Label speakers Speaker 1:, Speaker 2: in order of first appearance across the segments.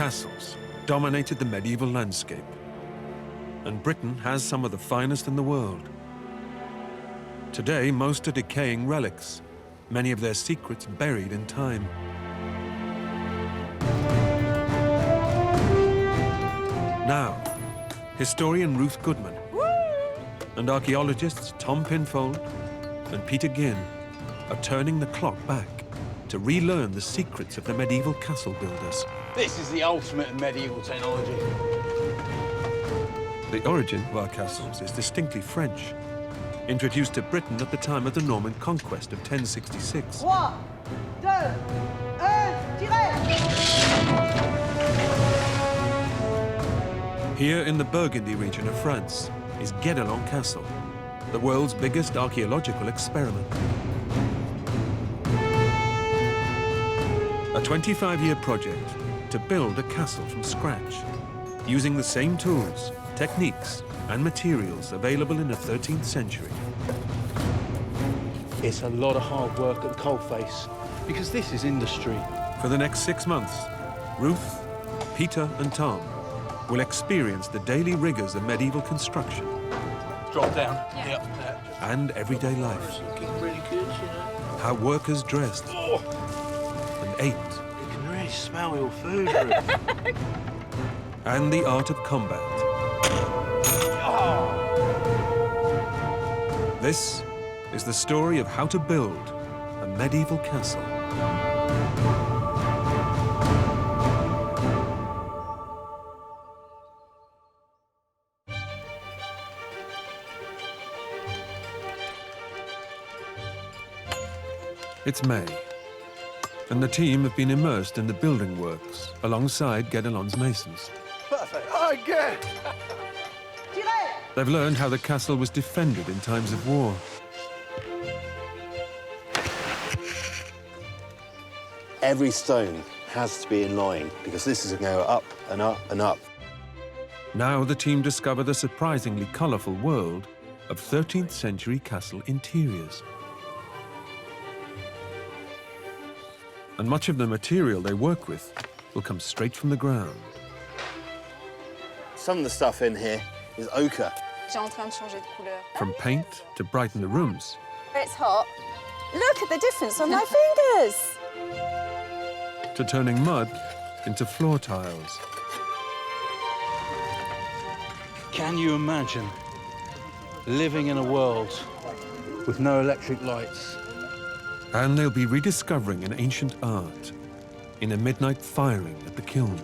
Speaker 1: castles dominated the medieval landscape, and Britain has some of the finest in the world. Today, most are decaying relics, many of their secrets buried in time. Now, historian Ruth Goodman and archaeologists Tom Pinfold and Peter Ginn are turning the clock back to relearn the secrets of the medieval castle builders.
Speaker 2: This is the ultimate in medieval technology.
Speaker 1: The origin of our castles is distinctly French, introduced to Britain at the time of the Norman conquest of 1066.
Speaker 3: 3, 2, 1, tirez!
Speaker 1: Here in the Burgundy region of France is Guedelon Castle, the world's biggest archaeological experiment. A 25-year project to build a castle from scratch, using the same tools, techniques, and materials available in the 13th century.
Speaker 2: It's a lot of hard work at the coalface, because this is industry.
Speaker 1: For the next 6 months, Ruth, Peter, and Tom will experience the daily rigors of medieval construction.
Speaker 2: Drop down.
Speaker 4: Yeah.
Speaker 2: Yep.
Speaker 1: And everyday life.
Speaker 2: It's looking pretty good, you know.
Speaker 1: How workers dressed and ate.
Speaker 2: You can really smell your food, Ruth.
Speaker 1: And the art of combat. This is the story of how to build a medieval castle. It's May, and the team have been immersed in the building works alongside Guedelon's masons.
Speaker 2: Perfect. Oh, good.
Speaker 3: Tirez!
Speaker 1: They've learned how the castle was defended in times of war.
Speaker 5: Every stone has to be in line because this is going to go up and up and up.
Speaker 1: Now the team discover the surprisingly colourful world of 13th century castle interiors. And much of the material they work with will come straight from the ground.
Speaker 5: Some of the stuff in here is ochre.
Speaker 1: From paint to brighten the rooms,
Speaker 4: It's hot. Look at the difference on my fingers.
Speaker 1: to turning mud into floor tiles.
Speaker 2: Can you imagine living in a world with no electric lights?
Speaker 1: And they'll be rediscovering an ancient art in a midnight firing at the kiln.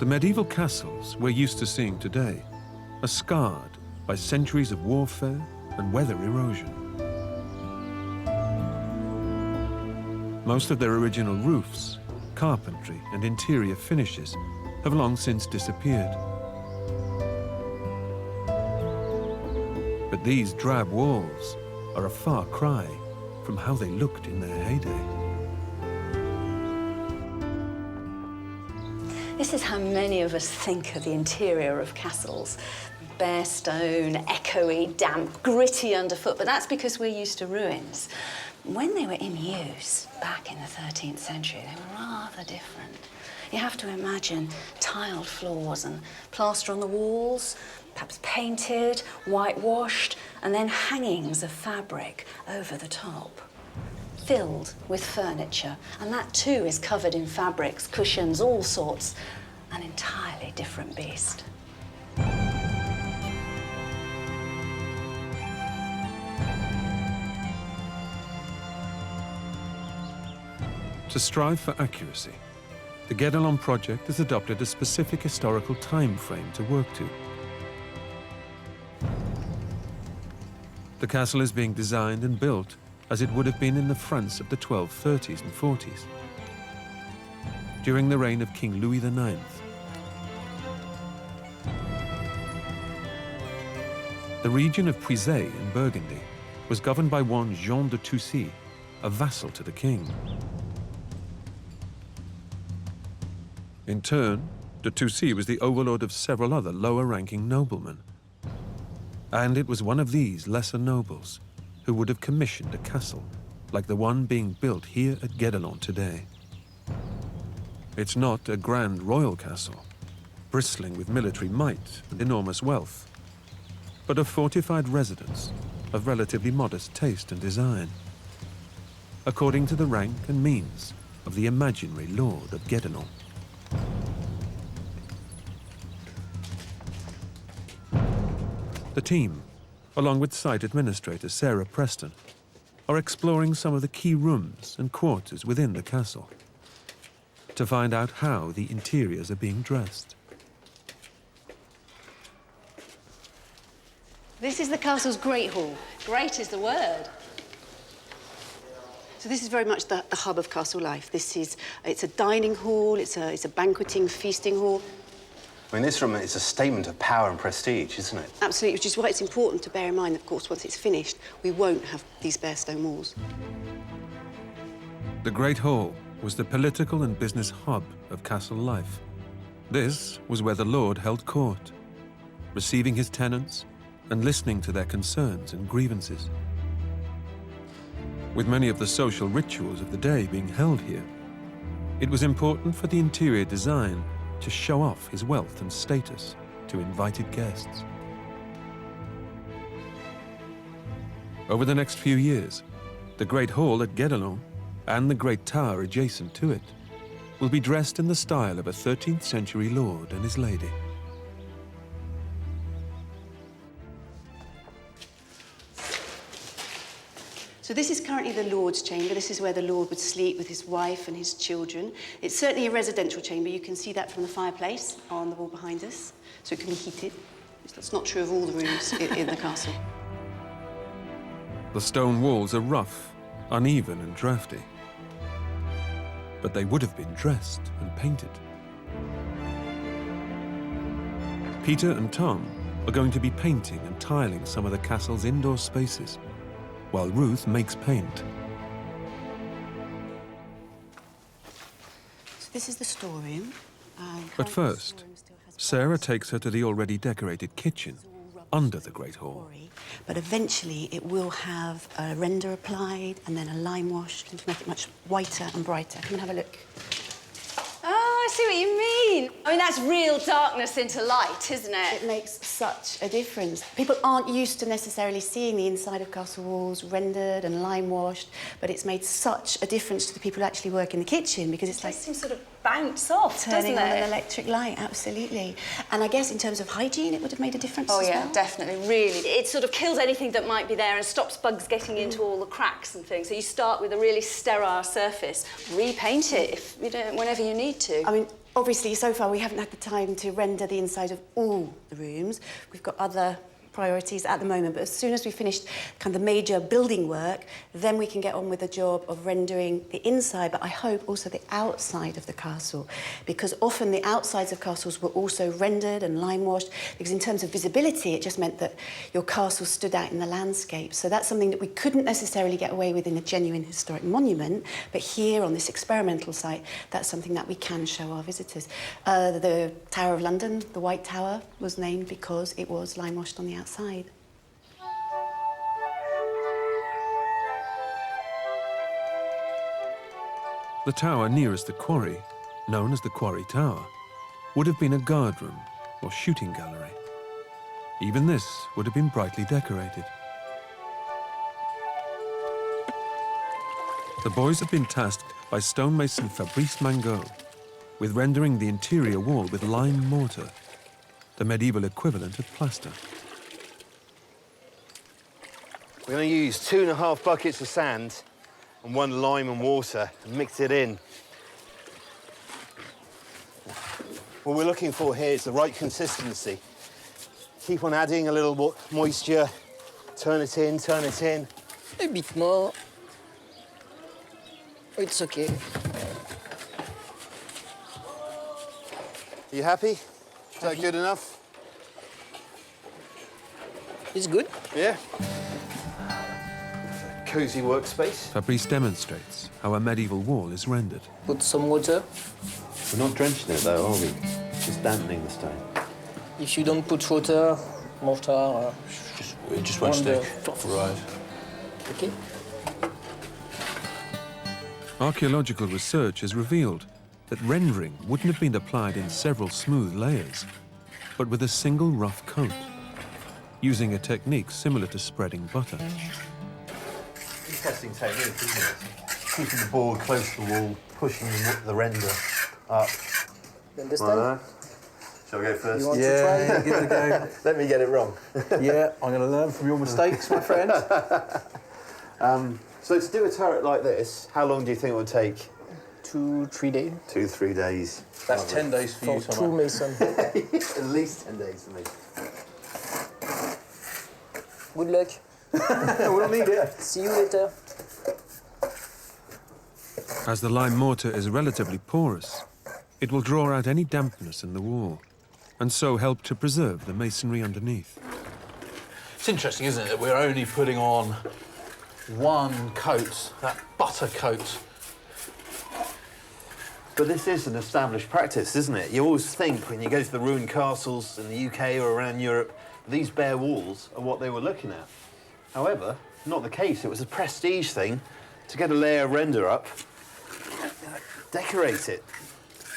Speaker 1: The medieval castles we're used to seeing today are scarred by centuries of warfare and weather erosion. Most of their original roofs, carpentry, and interior finishes have long since disappeared. But these drab walls are a far cry from how they looked in their heyday.
Speaker 4: This is how many of us think of the interior of castles. Bare stone, echoey, damp, gritty underfoot, but that's because we're used to ruins. When they were in use back in the 13th century, they were rather different. You have to imagine tiled floors and plaster on the walls, perhaps painted, whitewashed, and then hangings of fabric over the top, filled with furniture. And that too is covered in fabrics, cushions, all sorts. An entirely different beast.
Speaker 1: To strive for accuracy, the Guedelon project has adopted a specific historical time frame to work to. The castle is being designed and built as it would have been in the France of the 1230s and 40s, during the reign of King Louis IX. The region of Puisay in Burgundy was governed by one Jean de Toucy, a vassal to the king. In turn, de Toucy was the overlord of several other lower-ranking noblemen. And it was one of these lesser nobles who would have commissioned a castle like the one being built here at Guedelon today. It's not a grand royal castle, bristling with military might and enormous wealth, but a fortified residence of relatively modest taste and design, according to the rank and means of the imaginary lord of Guedelon. The team, along with site administrator Sarah Preston, are exploring some of the key rooms and quarters within the castle to find out how the interiors are being dressed.
Speaker 6: This is the castle's Great Hall. Great is the word. So this is very much the hub of castle life. It's a dining hall, it's a banqueting, feasting hall.
Speaker 5: I mean, this room is a statement of power and prestige, isn't it?
Speaker 6: Absolutely, which is why it's important to bear in mind, of course, once it's finished, we won't have these bare stone walls.
Speaker 1: The Great Hall was the political and business hub of castle life. This was where the lord held court, receiving his tenants and listening to their concerns and grievances. With many of the social rituals of the day being held here, it was important for the interior design to show off his wealth and status to invited guests. Over the next few years, the Great Hall at Guedelon and the Great Tower adjacent to it will be dressed in the style of a 13th century lord and his lady.
Speaker 6: So this is currently the Lord's chamber. This is where the Lord would sleep with his wife and his children. It's certainly a residential chamber. You can see that from the fireplace on the wall behind us. So it can be heated. That's not true of all the rooms in the castle.
Speaker 1: The stone walls are rough, uneven and drafty, but they would have been dressed and painted. Peter and Tom are going to be painting and tiling some of the castle's indoor spaces, while Ruth makes paint.
Speaker 6: So this is the storeroom.
Speaker 1: But first, Sarah takes her to the already decorated kitchen under the Great Hall.
Speaker 6: But eventually it will have a render applied and then a lime wash to make it much whiter and brighter. Come and have a look.
Speaker 4: Oh, I see what you mean. I mean, that's real darkness into light, isn't it?
Speaker 6: It makes such a difference. People aren't used to necessarily seeing the inside of castle walls rendered and lime washed, but it's made such a difference to the people who actually work in the kitchen because it's like
Speaker 4: Seems sort of bounce off,
Speaker 6: turning
Speaker 4: doesn't
Speaker 6: on
Speaker 4: it?
Speaker 6: an electric light, absolutely. And I guess in terms of hygiene, it would have made a difference
Speaker 4: Oh,
Speaker 6: as
Speaker 4: yeah,
Speaker 6: well.
Speaker 4: definitely, really. It sort of kills anything that might be there and stops bugs getting into all the cracks and things. So you start with a really sterile surface, repaint it if you don't, whenever you need to.
Speaker 6: I mean, obviously, so far we haven't had the time to render the inside of all the rooms. We've got other priorities at the moment, but as soon as we've finished kind of the major building work, then we can get on with the job of rendering the inside, but I hope also the outside of the castle, because often the outsides of castles were also rendered and lime washed, because in terms of visibility, it just meant that your castle stood out in the landscape. So that's something that we couldn't necessarily get away with in a genuine historic monument, but here on this experimental site, that's something that we can show our visitors. The Tower of London, the White Tower, was named because it was lime washed on the outside.
Speaker 1: The tower nearest the quarry, known as the Quarry Tower, would have been a guardroom or shooting gallery. Even this would have been brightly decorated. The boys have been tasked by stonemason Fabrice Mangot with rendering the interior wall with lime mortar, the medieval equivalent of plaster.
Speaker 5: We're going to use 2.5 buckets of sand and 1 lime and water and mix it in. What we're looking for here is the right consistency. Keep on adding a little moisture, turn it in, turn it in.
Speaker 7: A bit more. It's okay.
Speaker 5: Are you happy? Is that good enough?
Speaker 7: It's good.
Speaker 5: Yeah. Cosy workspace.
Speaker 1: Fabrice demonstrates how a medieval wall is rendered.
Speaker 7: Put some water.
Speaker 5: We're not drenching it though, are we? Just dampening the stone.
Speaker 7: If you don't put water, mortar,
Speaker 2: It just won't
Speaker 7: on
Speaker 2: stick.
Speaker 7: the-
Speaker 2: Right.
Speaker 7: okay?
Speaker 1: Archaeological research has revealed that rendering wouldn't have been applied in several smooth layers, but with a single rough coat, using a technique similar to spreading butter.
Speaker 5: Interesting technique, isn't it? Keeping the board close to the wall, pushing the render up.
Speaker 7: You understand?
Speaker 5: Shall we go first?
Speaker 7: You want to try?
Speaker 2: give it a go.
Speaker 5: Let me get it wrong.
Speaker 2: Yeah, I'm going to learn from your mistakes, my friend.
Speaker 5: So to do a turret like this, how long do you think it would take?
Speaker 7: 2-3 days
Speaker 5: 2-3 days.
Speaker 2: That's 10 days for you,
Speaker 7: for two
Speaker 2: Thomas.
Speaker 7: masons.
Speaker 5: At least 10 days for me.
Speaker 7: Good luck.
Speaker 2: We'll need it.
Speaker 7: See you later.
Speaker 1: As the lime mortar is relatively porous, it will draw out any dampness in the wall, and so help to preserve the masonry underneath.
Speaker 2: It's interesting, isn't it, that we're only putting on one coat, that butter coat.
Speaker 5: But this is an established practice, isn't it? You always think when you go to the ruined castles in the UK or around Europe, these bare walls are what they were looking at. However, not the case. It was a prestige thing to get a layer of render up, decorate it.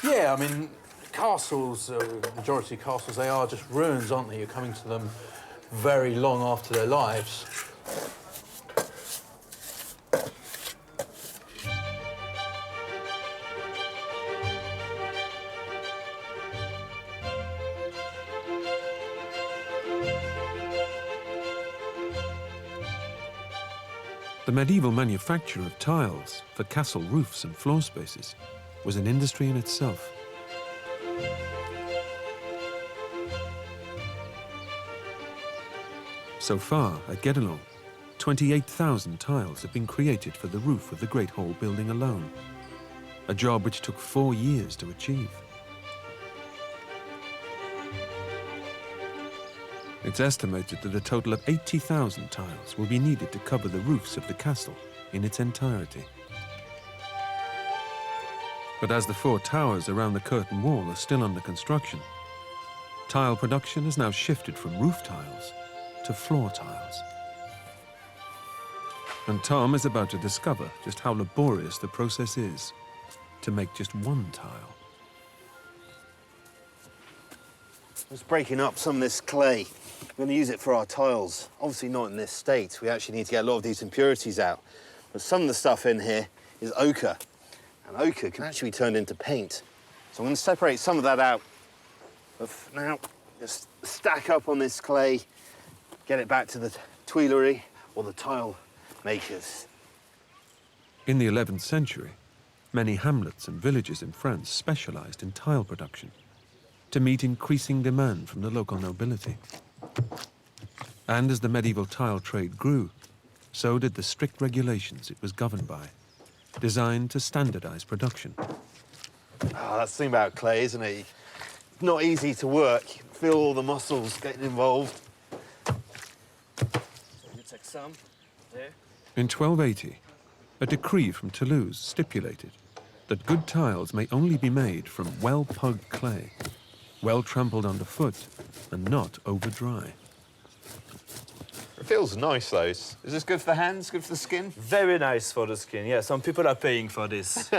Speaker 2: Yeah, I mean, castles, majority of castles, they are just ruins, aren't they? You're coming to them very long after their lives.
Speaker 1: The medieval manufacture of tiles for castle roofs and floor spaces was an industry in itself. So far, at Guedelon, 28,000 tiles have been created for the roof of the Great Hall building alone, a job which took 4 years to achieve. It's estimated that a total of 80,000 tiles will be needed to cover the roofs of the castle in its entirety. But as the 4 towers around the curtain wall are still under construction, tile production has now shifted from roof tiles to floor tiles. And Tom is about to discover just how laborious the process is to make just one tile.
Speaker 5: Just breaking up some of this clay. We're going to use it for our tiles. Obviously not in this state. We actually need to get a lot of these impurities out. But some of the stuff in here is ochre. And ochre can actually be turned into paint. So I'm going to separate some of that out. But for now, just stack up on this clay, get it back to the Tuileries or the tile makers.
Speaker 1: In the 11th century, many hamlets and villages in France specialized in tile production to meet increasing demand from the local nobility. And as the medieval tile trade grew, so did the strict regulations it was governed by, designed to standardize production.
Speaker 5: Oh, that's the thing about clay, isn't it? It's not easy to work. You can feel all the muscles getting involved.
Speaker 7: So you take some there.
Speaker 1: In 1280, a decree from Toulouse stipulated that good tiles may only be made from well-pugged clay, well trampled underfoot, and not over-dry.
Speaker 5: It feels nice, though. Is this good for the hands, good for the skin?
Speaker 8: Very nice for the skin, yeah. Some people are paying for this.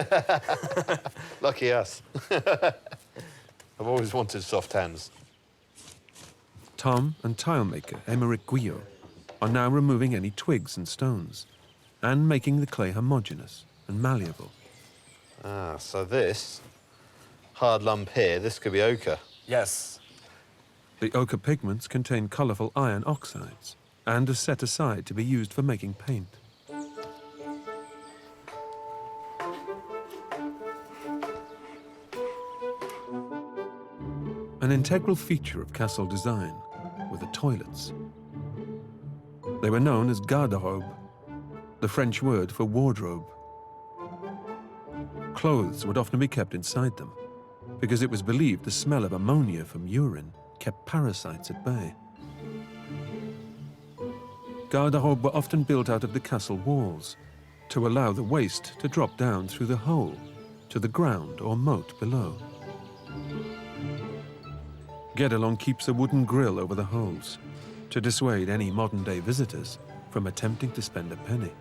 Speaker 5: Lucky us. I've always wanted soft hands.
Speaker 1: Tom and tilemaker Émeric Guyot are now removing any twigs and stones and making the clay homogeneous and malleable.
Speaker 5: Ah, so this hard lump here, this could be ochre.
Speaker 8: Yes.
Speaker 1: The ochre pigments contain colourful iron oxides and are set aside to be used for making paint. An integral feature of castle design were the toilets. They were known as garde-robe, the French word for wardrobe. Clothes would often be kept inside them, because it was believed the smell of ammonia from urine kept parasites at bay. Garde-robes were often built out of the castle walls to allow the waste to drop down through the hole to the ground or moat below. Guedelon keeps a wooden grill over the holes to dissuade any modern-day visitors from attempting to spend a penny.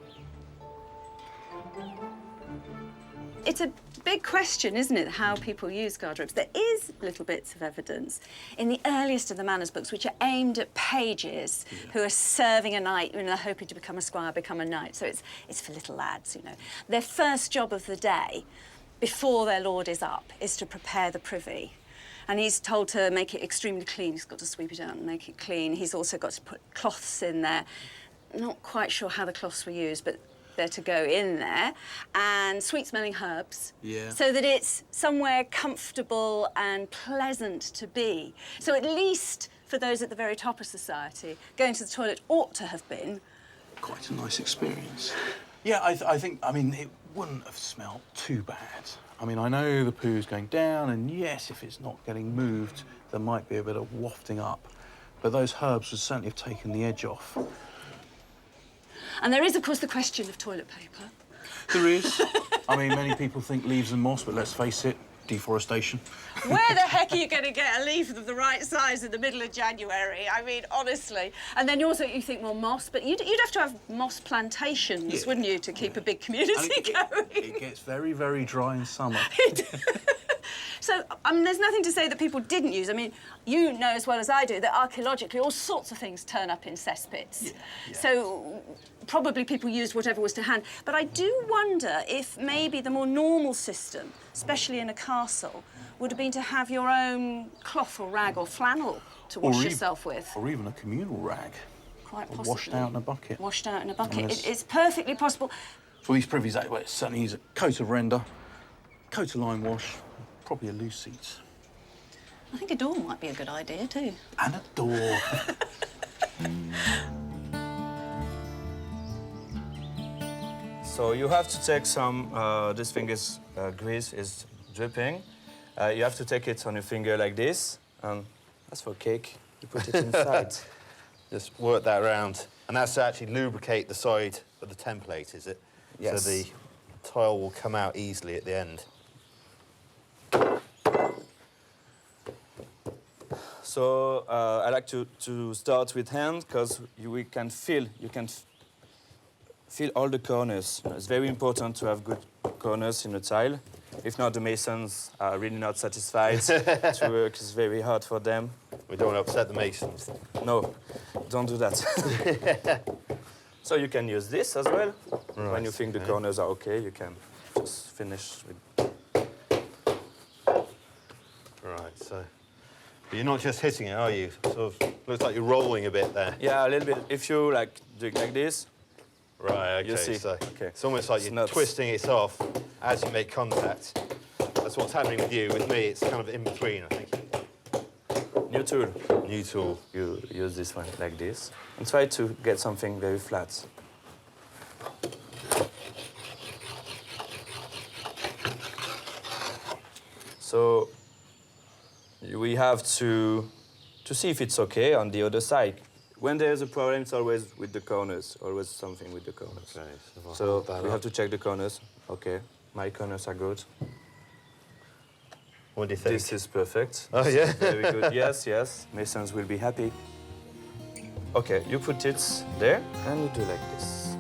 Speaker 4: It's a big question, isn't it, how people use garterobes? There is little bits of evidence in the earliest of the manners books, which are aimed at pages who are serving a knight, you know, hoping to become a squire, become a knight. So it's for little lads, you know. Their first job of the day, before their lord is up, is to prepare the privy. And he's told to make it extremely clean. He's got to sweep it out and make it clean. He's also got to put cloths in there. Not quite sure how the cloths were used, but they're to go in there, and sweet-smelling herbs, so that it's somewhere comfortable and pleasant to be. So at least for those at the very top of society, going to the toilet ought to have been
Speaker 2: Quite a nice experience. Yeah, I think, I mean, it wouldn't have smelled too bad. I mean, I know the poo's going down, and yes, if it's not getting moved, there might be a bit of wafting up. But those herbs would certainly have taken the edge off.
Speaker 4: And there is, of course, the question of toilet paper.
Speaker 2: There is. I mean, many people think leaves and moss, but let's face it, deforestation.
Speaker 4: Where the heck are you going to get a leaf of the right size in the middle of January? I mean, honestly. And then also you think, well, moss, but you'd have to have moss plantations, wouldn't you, to keep a big community going?
Speaker 2: It gets very, very dry in summer.
Speaker 4: So, I mean, there's nothing to say that people didn't use. I mean, you know as well as I do that archaeologically all sorts of things turn up in cesspits. So probably people used whatever was to hand. But I do wonder if maybe the more normal system, especially in a castle, would have been to have your own cloth or rag or flannel to wash yourself with.
Speaker 2: Or even a communal rag.
Speaker 4: Quite possibly.
Speaker 2: Washed out in a bucket.
Speaker 4: Washed out in a bucket. It's perfectly possible.
Speaker 2: For these privies, well, certainly use a coat of render, coat of lime wash, probably a loose seat.
Speaker 4: I think a door might be a good idea too.
Speaker 2: And a door.
Speaker 8: So you have to take some, this finger's grease is dripping. You have to take it on your finger like this. That's for cake. You put it inside.
Speaker 5: Just work that around. And that's to actually lubricate the side of the template, is it?
Speaker 8: Yes.
Speaker 5: So the tile will come out easily at the end.
Speaker 8: So I like to start with hand because you can feel all the corners. It's very important to have good corners in a tile. If not, the masons are really not satisfied to work. It's very hard for them.
Speaker 5: We don't want to upset the masons.
Speaker 8: No, don't do that. So you can use this as well.
Speaker 5: Right,
Speaker 8: when you think the corners are okay, you can just finish with...
Speaker 5: Right, so... But you're not just hitting it, are you? Sort of looks like you're rolling a bit there.
Speaker 8: Yeah, a little bit. If you like do it like this,
Speaker 5: right, okay.
Speaker 8: you see.
Speaker 5: So
Speaker 8: okay.
Speaker 5: It's almost like you're twisting it off as you make contact. That's what's happening with you. With me, it's kind of in between, I think.
Speaker 8: New tool.
Speaker 5: New tool.
Speaker 8: You use this one like this and try to get something very flat. So we have to see if it's okay on the other side. When there's a problem, it's always with the corners, always something with the corners.
Speaker 5: Okay,
Speaker 8: so we have to check the corners. Okay, my corners are good.
Speaker 5: What do you think?
Speaker 8: This is perfect.
Speaker 5: Oh,
Speaker 8: This
Speaker 5: yeah?
Speaker 8: is very good. Yes, yes. Masons will be happy. Okay, you put it there and you do like this.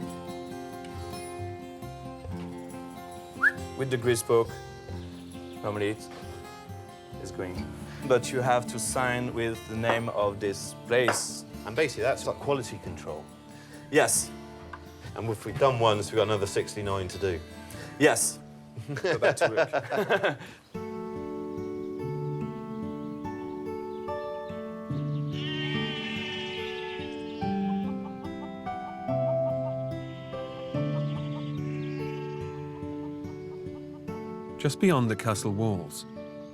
Speaker 8: With the grease poke, normally it is going. But you have to sign with the name of this place.
Speaker 5: And basically, that's like quality control.
Speaker 8: Yes.
Speaker 5: And if we've done once, we've got another 69 to do.
Speaker 8: Yes. Go back to work.
Speaker 1: Just beyond the castle walls,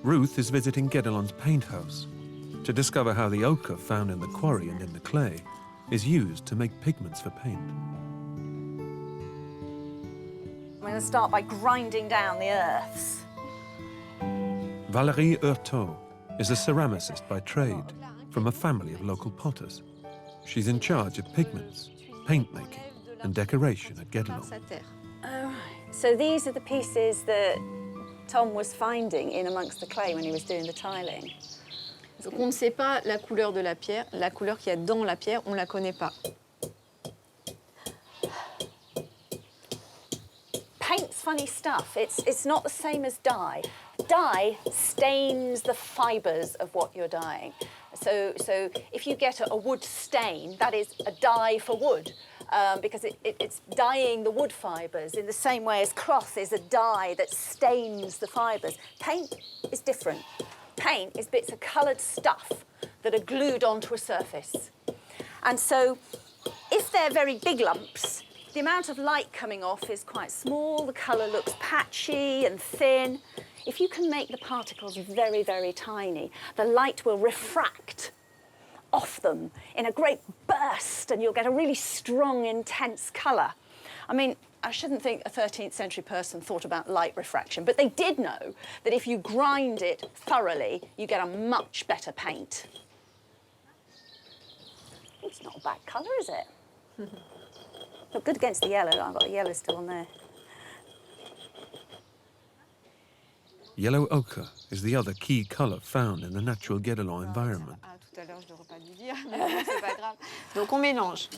Speaker 1: Ruth is visiting Guedelon's paint house to discover how the ochre found in the quarry and in the clay is used to make pigments for paint.
Speaker 4: I'm going to start by grinding down the earths.
Speaker 1: Valérie Heurtaud is a ceramicist by trade from a family of local potters. She's in charge of pigments, paint making and decoration at Guedelon.
Speaker 4: Oh, right. So these are the pieces that Tom was finding in amongst the clay when he was doing the tiling.
Speaker 9: Donc on ne sait pas la couleur de la pierre, la couleur qu'il y a dans la pierre, on ne la connaît pas.
Speaker 4: Paint's funny stuff. It's not the same as dye. Dye stains the fibres of what you're dyeing. So if you get a wood stain, that is a dye for wood, because it's dyeing the wood fibres in the same way as cloth is a dye that stains the fibres. Paint is different. Paint is bits of coloured stuff that are glued onto a surface. And so if they're very big lumps, the amount of light coming off is quite small, the colour looks patchy and thin. If you can make the particles very, very tiny, the light will refract off them in a great burst and you'll get a really strong, intense colour. I mean, I shouldn't think a 13th century person thought about light refraction, but they did know that if you grind it thoroughly, you get a much better paint. It's not a bad colour, is it? Look good against the yellow. I've got the yellow still on there.
Speaker 1: Yellow ochre is the other key colour found in the natural Guedelon environment.
Speaker 9: Tout à l'heure, je n'aurais pas dû dire, mais bon, c'est pas grave. Donc on mélange.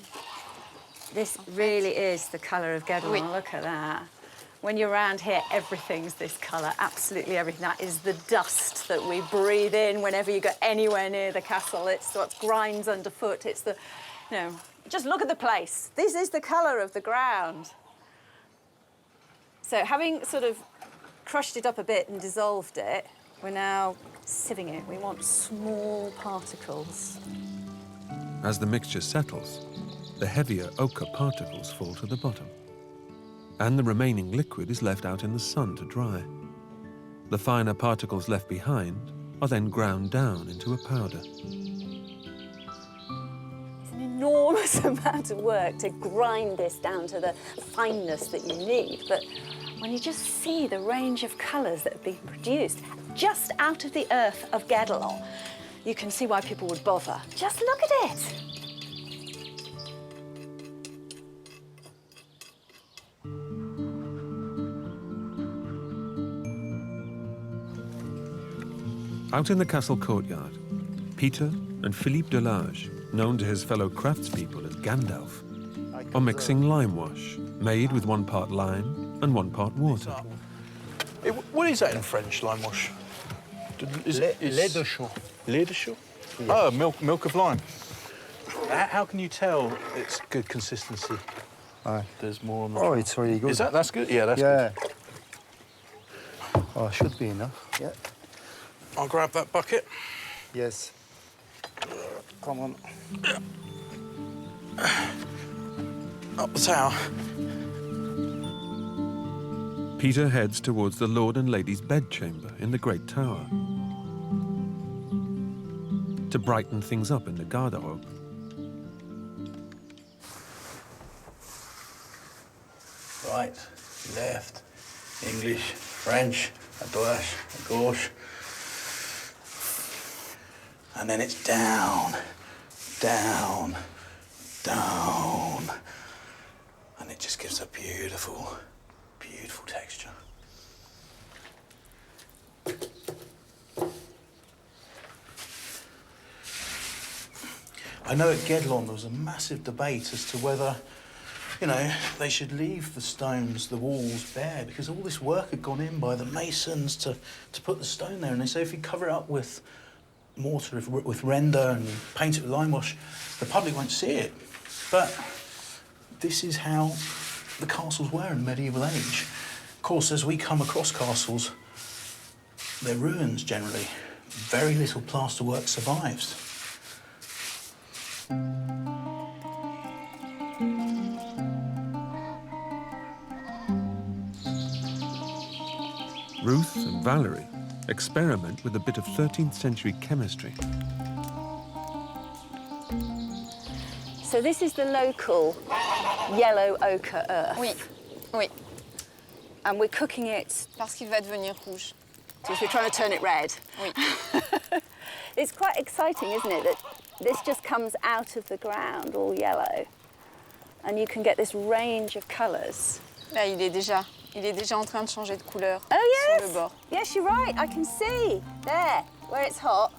Speaker 4: This really is the colour of Guedelon.
Speaker 9: Oui.
Speaker 4: Look at that. When you're around here, everything's this colour, absolutely everything. That is the dust that we breathe in whenever you go anywhere near the castle. It's what grinds underfoot. It's the, you know, just look at the place. This is the colour of the ground. So having sort of crushed it up a bit and dissolved it, we're now sieving it. We want small particles.
Speaker 1: As the mixture settles, the heavier ochre particles fall to the bottom, and the remaining liquid is left out in the sun to dry. The finer particles left behind are then ground down into a powder.
Speaker 4: It's an enormous amount of work to grind this down to the fineness that you need, but when you just see the range of colours that have been produced just out of the earth of Guedelon, you can see why people would bother. Just look at it.
Speaker 1: Out in the castle courtyard, Peter and Philippe Delage, known to his fellow craftspeople as Gandalf, are mixing lime wash, made with 1 part lime and 1 part water.
Speaker 2: What is that in French, lime wash?
Speaker 5: Lait de chaux.
Speaker 2: Lait de chaux? Oh, milk of lime. How can you tell it's good consistency? There's more on the
Speaker 5: Oh, it's really good.
Speaker 2: That's good? Yeah, that's good.
Speaker 5: Oh, should be enough. Yeah.
Speaker 2: I'll grab that bucket.
Speaker 5: Yes. Come on.
Speaker 2: Up the tower.
Speaker 1: Peter heads towards the Lord and Lady's bedchamber in the Great Tower to brighten things up in the garderobe.
Speaker 2: Right, left, English, French, à droite, à gauche. And then it's down, down, down. And it just gives a beautiful, beautiful texture. I know at Guedelon there was a massive debate as to whether, you know, they should leave the stones, the walls bare, because all this work had gone in by the masons to put the stone there. And they say if you cover it up with mortar, with render, and paint it with lime wash, the public won't see it. But this is how the castles were in the medieval age. Of course, as we come across castles, they're ruins generally. Very little plasterwork survives.
Speaker 1: Ruth and Valerie experiment with a bit of 13th century chemistry.
Speaker 4: So this is the local yellow ochre earth.
Speaker 9: Oui, oui.
Speaker 4: And we're cooking it
Speaker 9: Parce qu'il va devenir rouge.
Speaker 4: because we're trying to turn it red.
Speaker 9: Oui.
Speaker 4: It's quite exciting, isn't it, that this just comes out of the ground all yellow and you can get this range of colours.
Speaker 9: Là, il est déjà en train de changer de couleur
Speaker 4: Oh,
Speaker 9: sur le bord.
Speaker 4: Yes, you're right. I can see. There, where it's hot.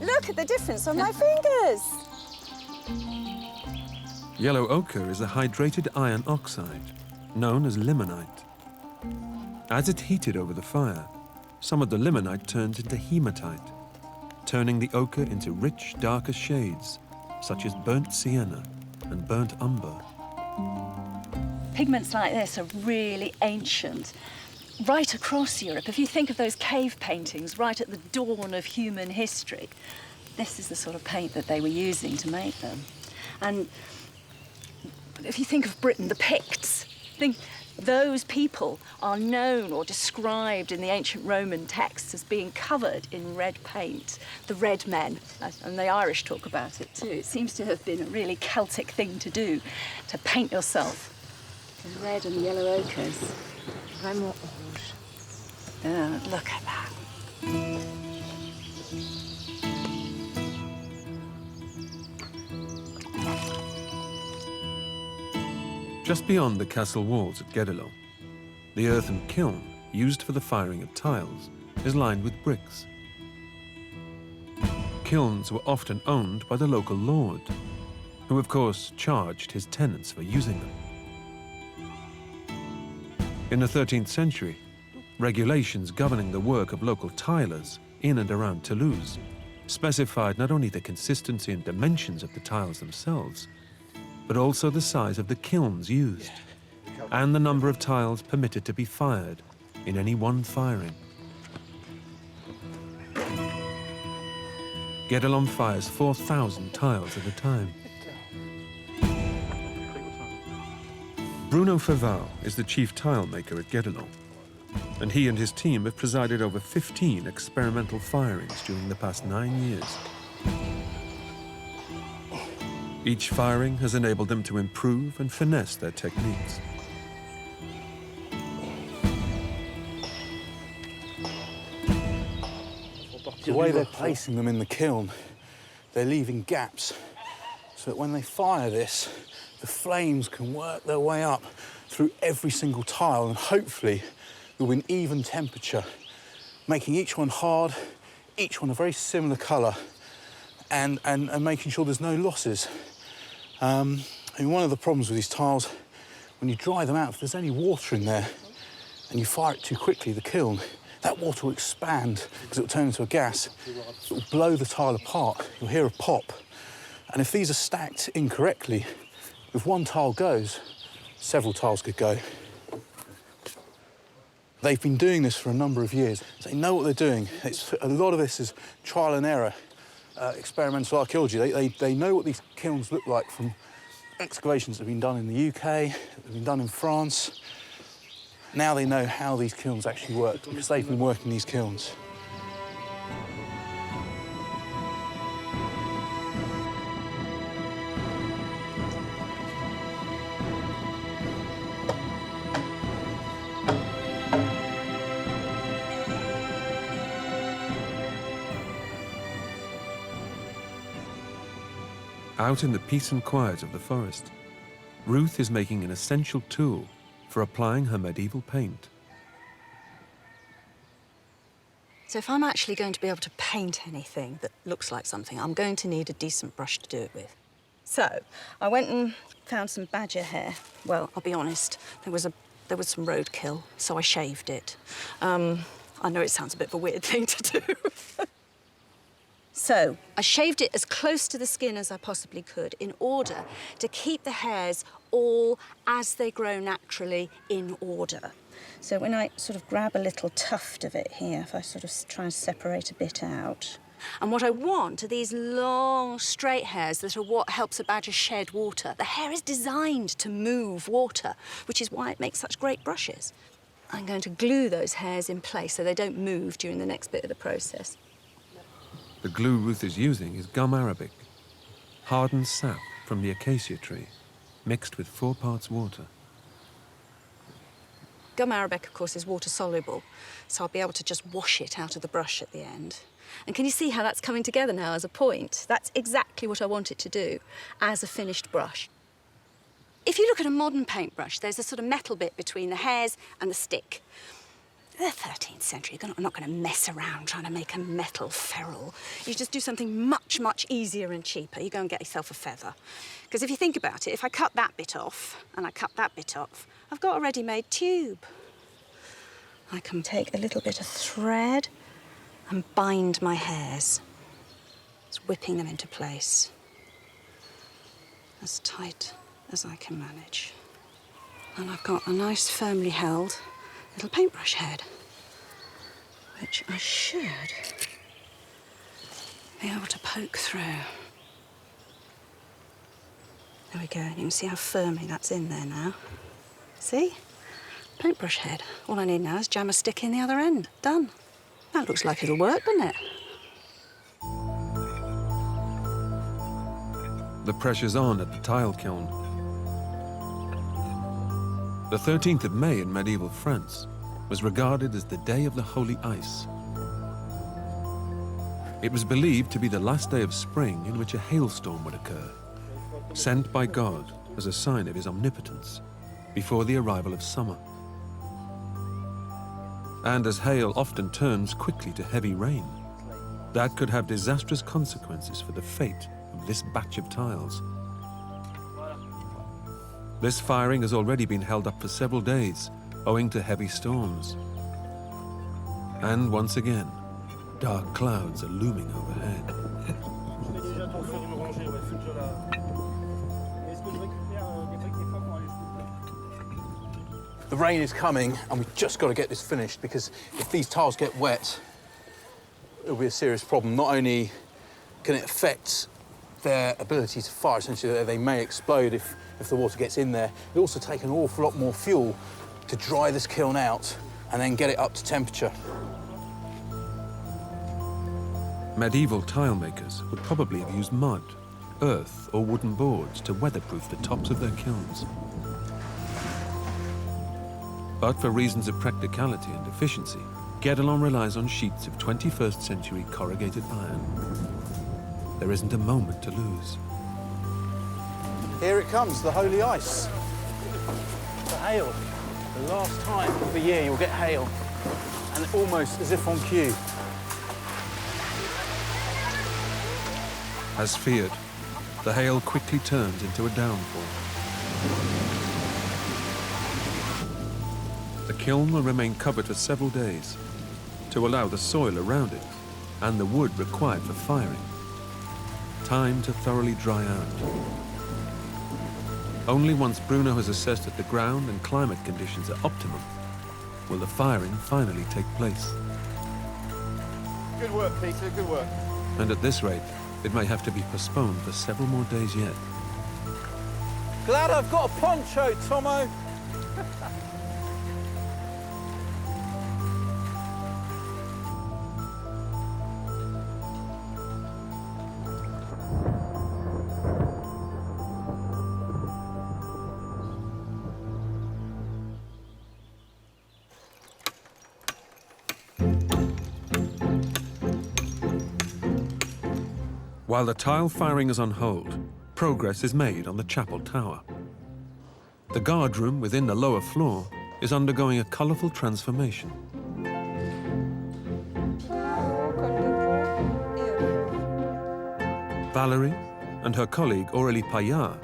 Speaker 4: Look at the difference on my fingers.
Speaker 1: Yellow ochre is a hydrated iron oxide, known as limonite. As it's heated over the fire, some of the limonite turns into hematite, turning the ochre into rich, darker shades, such as burnt sienna and burnt umber.
Speaker 10: Pigments like this are really ancient. Right across Europe, if you think of those cave paintings right at the dawn of human history, this is the sort of paint that they were using to make them. And if you think of Britain, the Picts, those people are known or described in the ancient Roman texts as being covered in red paint, the red men, and the Irish talk about it too. It seems to have been a really Celtic thing to do, to paint yourself in red and yellow ochres.
Speaker 9: Vraiment rouge.
Speaker 10: Oh, look at that.
Speaker 1: Just beyond the castle walls at Guedelon, the earthen kiln used for the firing of tiles is lined with bricks. Kilns were often owned by the local lord, who of course charged his tenants for using them. In the 13th century, regulations governing the work of local tilers in and around Toulouse specified not only the consistency and dimensions of the tiles themselves, but also the size of the kilns used and the number of tiles permitted to be fired in any one firing. Guedelon fires 4,000 tiles at a time. Bruno Faval is the chief tile maker at Guedelon, and he and his team have presided over 15 experimental firings during the past 9 years. Each firing has enabled them to improve and finesse their techniques.
Speaker 2: The way they're placing them in the kiln, they're leaving gaps so that when they fire this, the flames can work their way up through every single tile and hopefully there'll be an even temperature, making each one hard, each one a very similar colour, and making sure there's no losses. I mean, one of the problems with these tiles, when you dry them out, if there's any water in there and you fire it too quickly, the kiln, that water will expand because it will turn into a gas. It will blow the tile apart. You'll hear a pop. And if these are stacked incorrectly, if one tile goes, several tiles could go. They've been doing this for a number of years. So they know what they're doing. A lot of this is trial and error, experimental archaeology. They know what these kilns look like from excavations that have been done in the UK, that have been done in France. Now they know how these kilns actually work because they've been working these kilns.
Speaker 1: Out in the peace and quiet of the forest, Ruth is making an essential tool for applying her medieval paint.
Speaker 10: So if I'm actually going to be able to paint anything that looks like something, I'm going to need a decent brush to do it with. So I went and found some badger hair. Well, I'll be honest, there was some roadkill, so I shaved it. I know it sounds a bit of a weird thing to do. So I shaved it as close to the skin as I possibly could in order to keep the hairs all as they grow naturally in order. So when I sort of grab a little tuft of it here, if I sort of try and separate a bit out. And what I want are these long, straight hairs that are what helps a badger shed water. The hair is designed to move water, which is why it makes such great brushes. I'm going to glue those hairs in place so they don't move during the next bit of the process.
Speaker 1: The glue Ruth is using is gum arabic, hardened sap from the acacia tree, mixed with 4 parts water.
Speaker 10: Gum arabic, of course, is water-soluble, so I'll be able to just wash it out of the brush at the end. And can you see how that's coming together now as a point? That's exactly what I want it to do as a finished brush.
Speaker 4: If you look at a modern paintbrush, there's a sort of metal bit between the hairs and the stick. The 13th century, you're not going to mess around trying to make a metal ferrule. You just do something much, much easier and cheaper. You go and get yourself a feather. Because if you think about it, if I cut that bit off and I cut that bit off, I've got a ready-made tube. I can take a little bit of thread and bind my hairs. Just whipping them into place. As tight as I can manage. And I've got a nice, firmly held little paintbrush head, which I should be able to poke through. There we go. You can see how firmly that's in there now. See? Paintbrush head. All I need now is jam a stick in the other end. Done. That looks like it'll work, doesn't it?
Speaker 1: The pressure's on at the tile kiln. The 13th of May in medieval France was regarded as the day of the holy ice. It was believed to be the last day of spring in which a hailstorm would occur, sent by God as a sign of his omnipotence before the arrival of summer. And as hail often turns quickly to heavy rain, that could have disastrous consequences for the fate of this batch of tiles. This firing has already been held up for several days, owing to heavy storms. And once again, dark clouds are looming overhead.
Speaker 2: The rain is coming, and we've just got to get this finished, because if these tiles get wet, it'll be a serious problem. Not only can it affect their ability to fire, essentially they may explode if the water gets in there. It'll also take an awful lot more fuel to dry this kiln out and then get it up to temperature.
Speaker 1: Medieval tile makers would probably have used mud, earth, or wooden boards to weatherproof the tops of their kilns. But for reasons of practicality and efficiency, Guedelon relies on sheets of 21st century corrugated iron. There isn't a moment to lose.
Speaker 2: Here it comes, the holy ice. The hail. The last time of the year you'll get hail, and almost as if on cue.
Speaker 1: As feared, the hail quickly turns into a downpour. The kiln will remain covered for several days to allow the soil around it and the wood required for firing time to thoroughly dry out. Only once Bruno has assessed that the ground and climate conditions are optimum will the firing finally take place.
Speaker 5: Good work, Peter, good work.
Speaker 1: And at this rate, it may have to be postponed for several more days yet.
Speaker 2: Glad I've got a poncho, Tomo.
Speaker 1: While the tile firing is on hold, progress is made on the chapel tower. The guard room within the lower floor is undergoing a colourful transformation. Valerie and her colleague Aurélie Paillard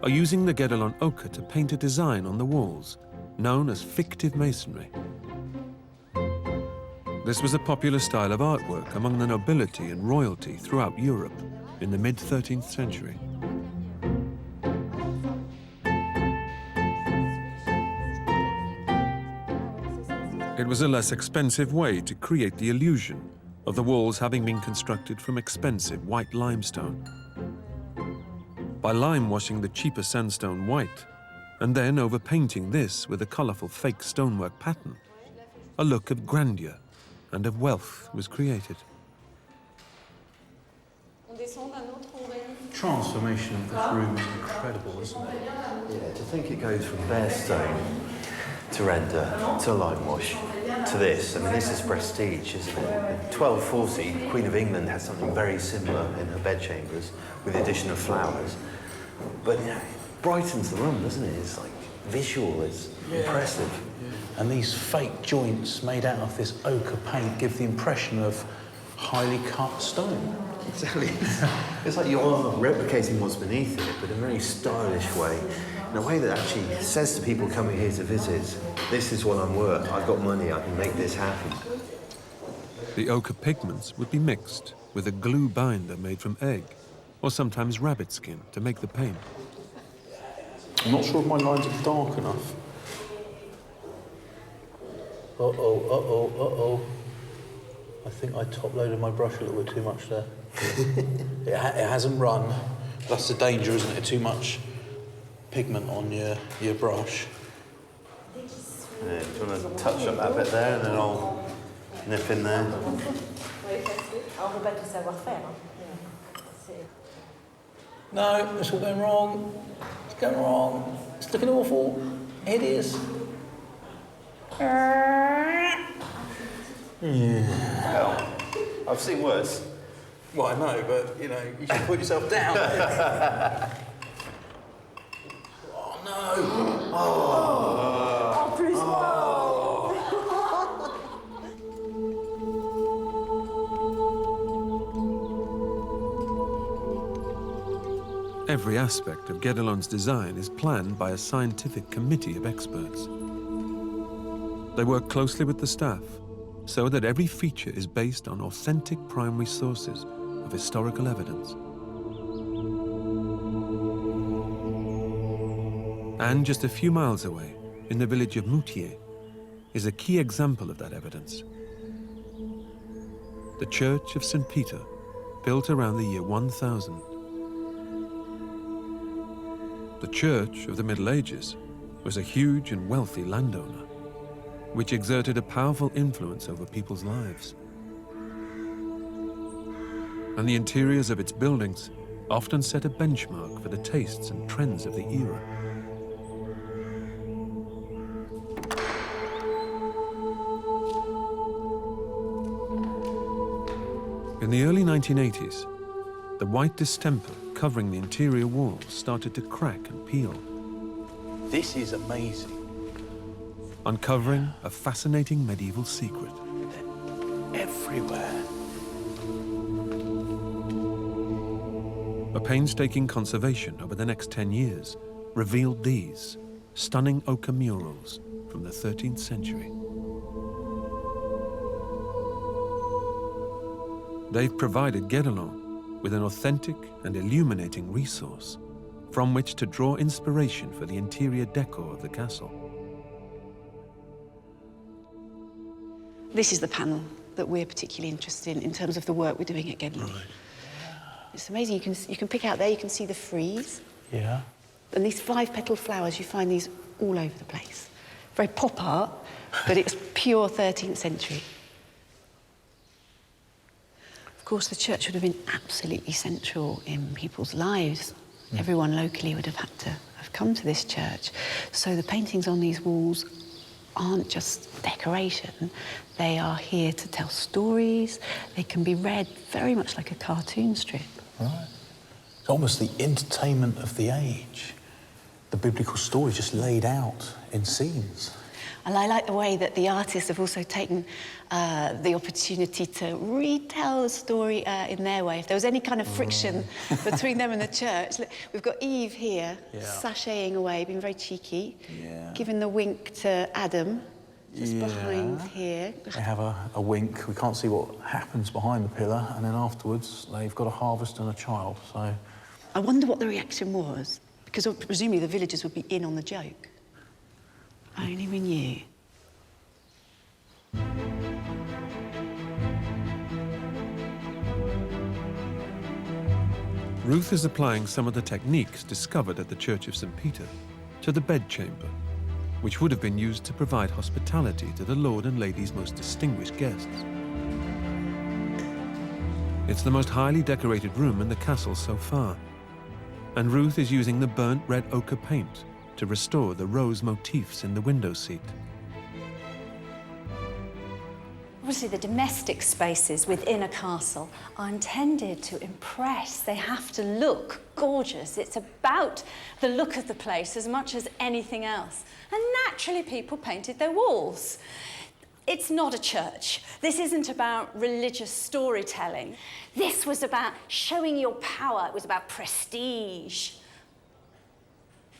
Speaker 1: are using the Guedelon ochre to paint a design on the walls, known as fictive masonry. This was a popular style of artwork among the nobility and royalty throughout Europe in the mid-13th century. It was a less expensive way to create the illusion of the walls having been constructed from expensive white limestone. By lime washing the cheaper sandstone white and then overpainting this with a colourful fake stonework pattern, a look of grandeur and of wealth was created.
Speaker 2: Transformation of this room is incredible, isn't it?
Speaker 11: Yeah, to think it goes from bare stone to render to lime wash to this. I mean, this is prestige, isn't it? In 1240, the Queen of England had something very similar in her bedchambers with the addition of flowers. But you know, brightens the room, doesn't it? It's like visual, it's impressive.
Speaker 2: Yeah. And these fake joints made out of this ochre paint give the impression of highly cut stone.
Speaker 11: Exactly. It's like you are replicating what's beneath it, but in a very stylish way, in a way that actually says to people coming here to visit, this is what I'm worth, I've got money, I can make this happen.
Speaker 1: The ochre pigments would be mixed with a glue binder made from egg, or sometimes rabbit skin, to make the paint.
Speaker 2: I'm not sure if my lines are dark enough. Uh-oh. I think I top-loaded my brush a little bit too much there. It hasn't run. That's the danger, isn't it? Too much pigment on your brush.
Speaker 11: Yeah, do you want to touch up that bit there, and then I'll nip in there?
Speaker 2: No, it's all going wrong. It's going wrong. It's looking awful. Hideous. Yeah.
Speaker 11: Well, I've seen worse.
Speaker 2: Well, I know, but, you know, you should put yourself down. Oh, no.
Speaker 3: En plus,
Speaker 1: Every aspect of Guedelon's design is planned by a scientific committee of experts. They work closely with the staff so that every feature is based on authentic primary sources of historical evidence. And just a few miles away, in the village of Moutier, is a key example of that evidence. The Church of St. Peter, built around the year 1000. The Church of the Middle Ages was a huge and wealthy landowner, which exerted a powerful influence over people's lives. And the interiors of its buildings often set a benchmark for the tastes and trends of the era. In the early 1980s, the white distemper covering the interior walls started to crack and peel,
Speaker 2: This is amazing.
Speaker 1: uncovering a fascinating medieval secret.
Speaker 2: Everywhere.
Speaker 1: A painstaking conservation over the next 10 years revealed these stunning ochre murals from the 13th century. They've provided Guedelon with an authentic and illuminating resource from which to draw inspiration for the interior decor of the castle.
Speaker 6: This is the panel that we're particularly interested in terms of the work we're doing at Guedelon.
Speaker 2: Right.
Speaker 6: It's amazing. You can pick out there, you can see the frieze.
Speaker 2: Yeah.
Speaker 6: And these 5-petaled flowers, you find these all over the place. Very pop art, but it's pure 13th century. Of course, the church would have been absolutely central in people's lives. Everyone locally would have had to have come to this church. So the paintings on these walls aren't just decoration. They are here to tell stories. They can be read very much like a cartoon strip.
Speaker 2: Right. It's almost the entertainment of the age. The biblical story just laid out in scenes.
Speaker 6: And I like the way that the artists have also taken the opportunity to retell the story in their way. If there was any kind of friction between them and the church, look, we've got Eve here, sashaying away, being very cheeky, giving the wink to Adam, just behind here.
Speaker 2: They have a wink. We can't see what happens behind the pillar, and then afterwards they've got a harvest and a child. So
Speaker 6: I wonder what the reaction was, because presumably the villagers would be in on the joke. Only we knew.
Speaker 1: Ruth is applying some of the techniques discovered at the Church of St. Peter to the bedchamber, which would have been used to provide hospitality to the Lord and Lady's most distinguished guests. It's the most highly decorated room in the castle so far, and Ruth is using the burnt red ochre paint to restore the rose motifs in the window seat.
Speaker 4: Obviously, the domestic spaces within a castle are intended to impress. They have to look gorgeous. It's about the look of the place as much as anything else. And naturally, people painted their walls. It's not a church. This isn't about religious storytelling. This was about showing your power. It was about prestige.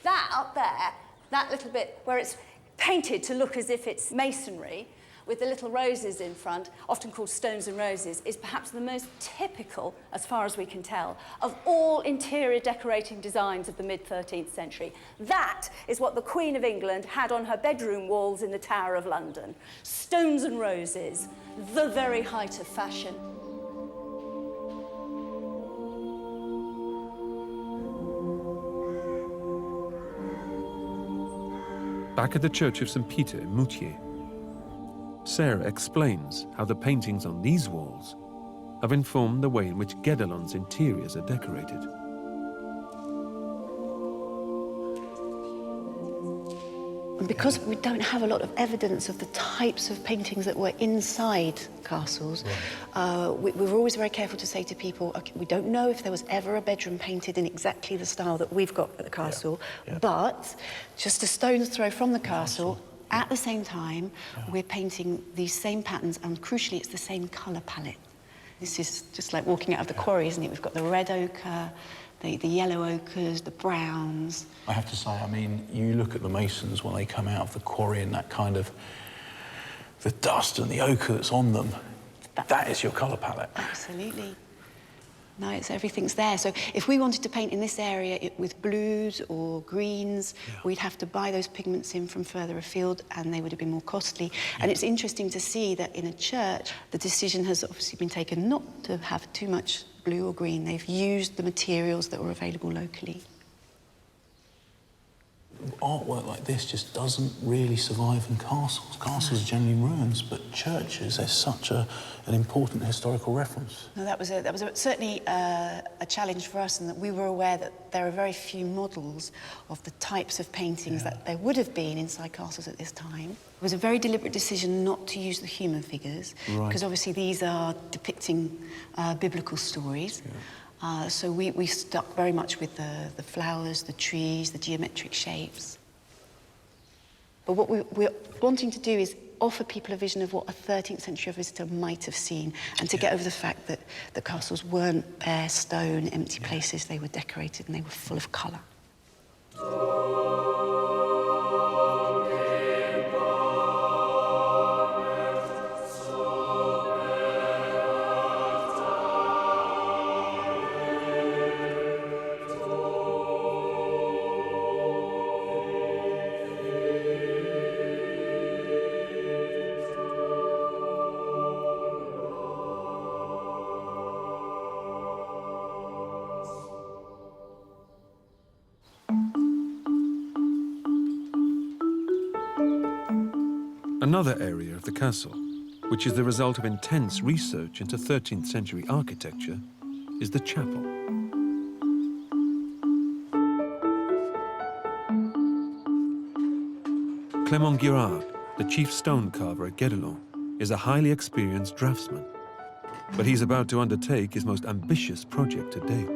Speaker 4: That up there, that little bit where it's painted to look as if it's masonry, with the little roses in front, often called stones and roses, is perhaps the most typical, as far as we can tell, of all interior decorating designs of the mid-13th century. That is what the Queen of England had on her bedroom walls in the Tower of London. Stones and roses, the very height of fashion.
Speaker 1: Back at the Church of St. Peter in Moutier, Sarah explains how the paintings on these walls have informed the way in which Guedelon's interiors are decorated.
Speaker 6: And because we don't have a lot of evidence of the types of paintings that were inside castles, we're always very careful to say to people, okay, we don't know if there was ever a bedroom painted in exactly the style that we've got at the castle, but just a stone's throw from the castle, at the same time, we're painting these same patterns, and crucially, it's the same colour palette. This is just like walking out of the quarry, isn't it? We've got the red ochre, the yellow ochres, the browns.
Speaker 2: I have to say, I mean, you look at the masons when they come out of the quarry and that kind of, the dust and the ochre that's on them, that is your colour palette.
Speaker 6: Absolutely. No, everything's there. So if we wanted to paint in this area with blues or greens, we'd have to buy those pigments in from further afield, and they would have been more costly. And it's interesting to see that in a church, the decision has obviously been taken not to have too much blue or green. They've used the materials that were available locally.
Speaker 2: Artwork like this just doesn't really survive in castles. Castles are generally ruins, but churches, they're such an important historical reference.
Speaker 6: No, that was certainly a challenge for us, in that we were aware that there are very few models of the types of paintings that there would have been inside castles at this time. It was a very deliberate decision not to use the human figures, because obviously these are depicting biblical stories. So we stuck very much with the flowers, the trees, the geometric shapes. But what we're wanting to do is offer people a vision of what a 13th century visitor might have seen, and to get over the fact that the castles weren't bare stone, empty places. They were decorated and they were full of colour.
Speaker 1: Another area of the castle, which is the result of intense research into 13th century architecture, is the chapel. Clément Girard, the chief stone carver at Guedelon, is a highly experienced draftsman, but he's about to undertake his most ambitious project to date.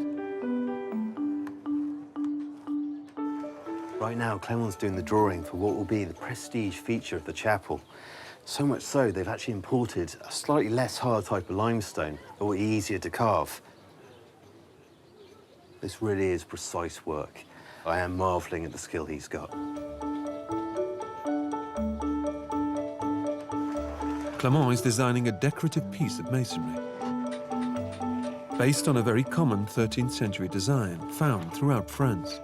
Speaker 11: Right now, Clément's doing the drawing for what will be the prestige feature of the chapel. So much so, they've actually imported a slightly less hard type of limestone that will be easier to carve. This really is precise work. I am marvelling at the skill he's got.
Speaker 1: Clément is designing a decorative piece of masonry based on a very common 13th century design found throughout France.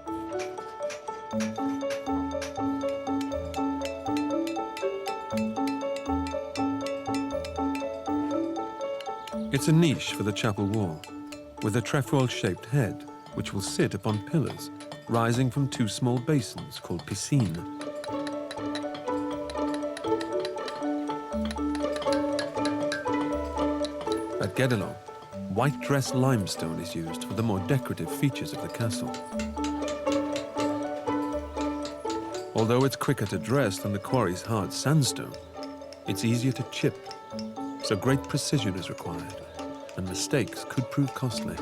Speaker 1: It's a niche for the chapel wall, with a trefoil-shaped head, which will sit upon pillars, rising from two small basins called piscines. At Guedelon, white dressed limestone is used for the more decorative features of the castle. Although it's quicker to dress than the quarry's hard sandstone, it's easier to chip so great precision is required, and mistakes could prove costly.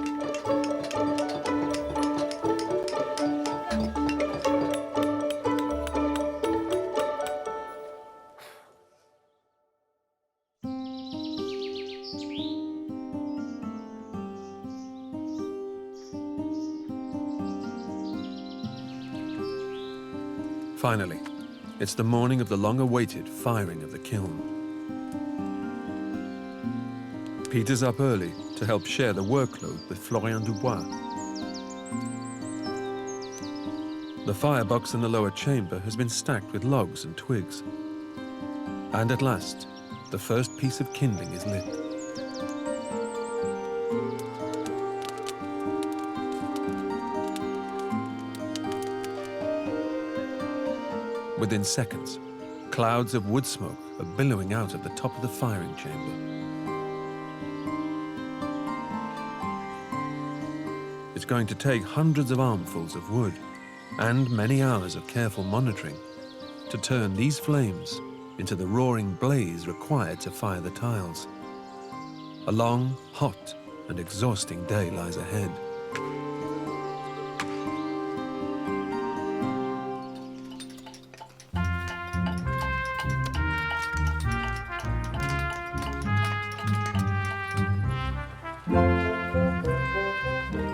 Speaker 1: Finally, it's the morning of the long-awaited firing of the kiln. Peter's up early to help share the workload with Florian Dubois. The firebox in the lower chamber has been stacked with logs and twigs. And at last, the first piece of kindling is lit. Within seconds, clouds of wood smoke are billowing out at the top of the firing chamber. It's going to take hundreds of armfuls of wood and many hours of careful monitoring to turn these flames into the roaring blaze required to fire the tiles. A long, hot, and exhausting day lies ahead.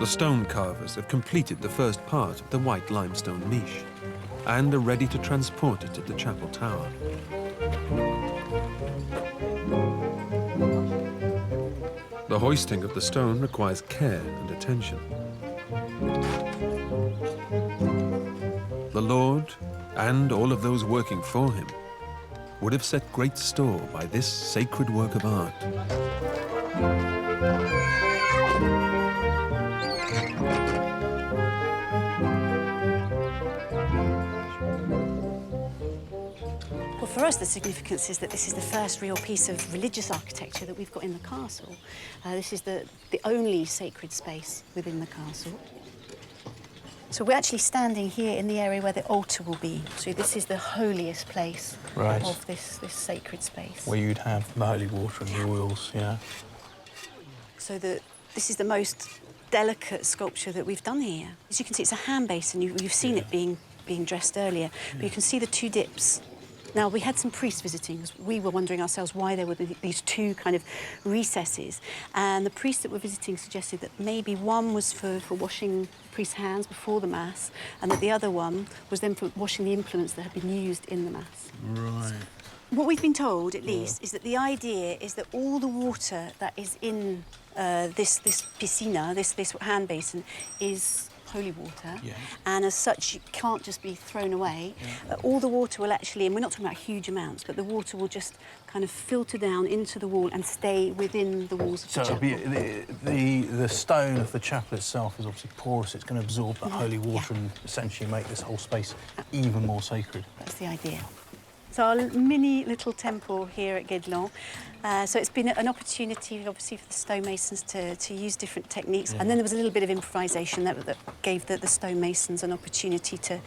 Speaker 1: The stone carvers have completed the first part of the white limestone niche and are ready to transport it to the chapel tower. The hoisting of the stone requires care and attention. The Lord, and all of those working for him, would have set great store by this sacred work of art.
Speaker 6: For us, the significance is that this is the first real piece of religious architecture that we've got in the castle. This is the only sacred space within the castle. So we're actually standing here in the area where the altar will be. So this is the holiest place of this sacred space.
Speaker 2: Where you'd have the holy water and the oils, yeah.
Speaker 6: So this is the most delicate sculpture that we've done here. As you can see, it's a hand basin. You've seen it being dressed earlier, but you can see the two dips. Now, we had some priests visiting because we were wondering ourselves why there were these two kind of recesses. And the priests that were visiting suggested that maybe one was for washing the priest's hands before the Mass, and that the other one was then for washing the implements that had been used in the Mass.
Speaker 2: Right.
Speaker 6: What we've been told, at least, is that the idea is that all the water that is in this piscina, this hand basin, is holy water, and as such, it can't just be thrown away. All the water will actually, and we're not talking about huge amounts, but the water will just kind of filter down into the wall and stay within the walls of the chapel.
Speaker 2: The stone of the chapel itself is obviously porous. It's going to absorb that holy water and essentially make this whole space even more sacred.
Speaker 6: That's the idea. So our mini little temple here at Guedelon. So it's been an opportunity, obviously, for the stonemasons to use different techniques. And then there was a little bit of improvisation that gave the stonemasons an opportunity to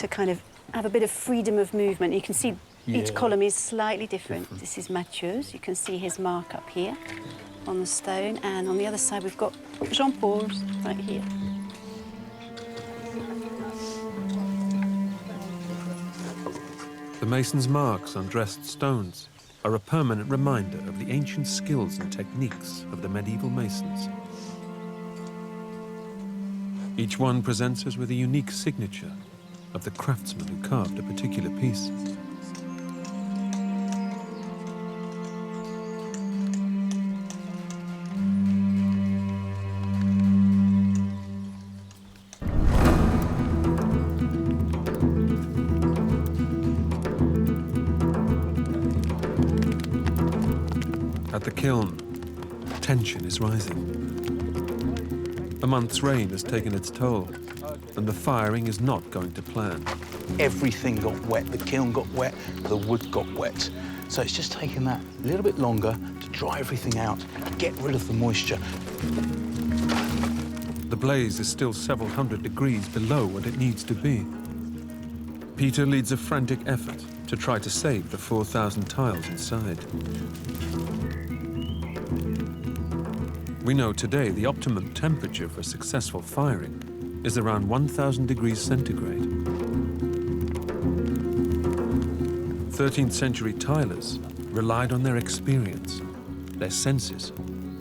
Speaker 6: kind of have a bit of freedom of movement. You can see each column is slightly different. This is Mathieu's. You can see his mark up here on the stone. And on the other side, we've got Jean-Paul's right here.
Speaker 1: The mason's marks on dressed stones are a permanent reminder of the ancient skills and techniques of the medieval masons. Each one presents us with a unique signature of the craftsman who carved a particular piece. At the kiln, tension is rising. A month's rain has taken its toll, and the firing is not going to plan.
Speaker 2: Everything got wet. The kiln got wet, the wood got wet. So it's just taken that a little bit longer to dry everything out, get rid of the moisture.
Speaker 1: The blaze is still several hundred degrees below what it needs to be. Peter leads a frantic effort to try to save the 4,000 tiles inside. We know today the optimum temperature for successful firing is around 1,000 degrees centigrade. 13th century tilers relied on their experience, their senses,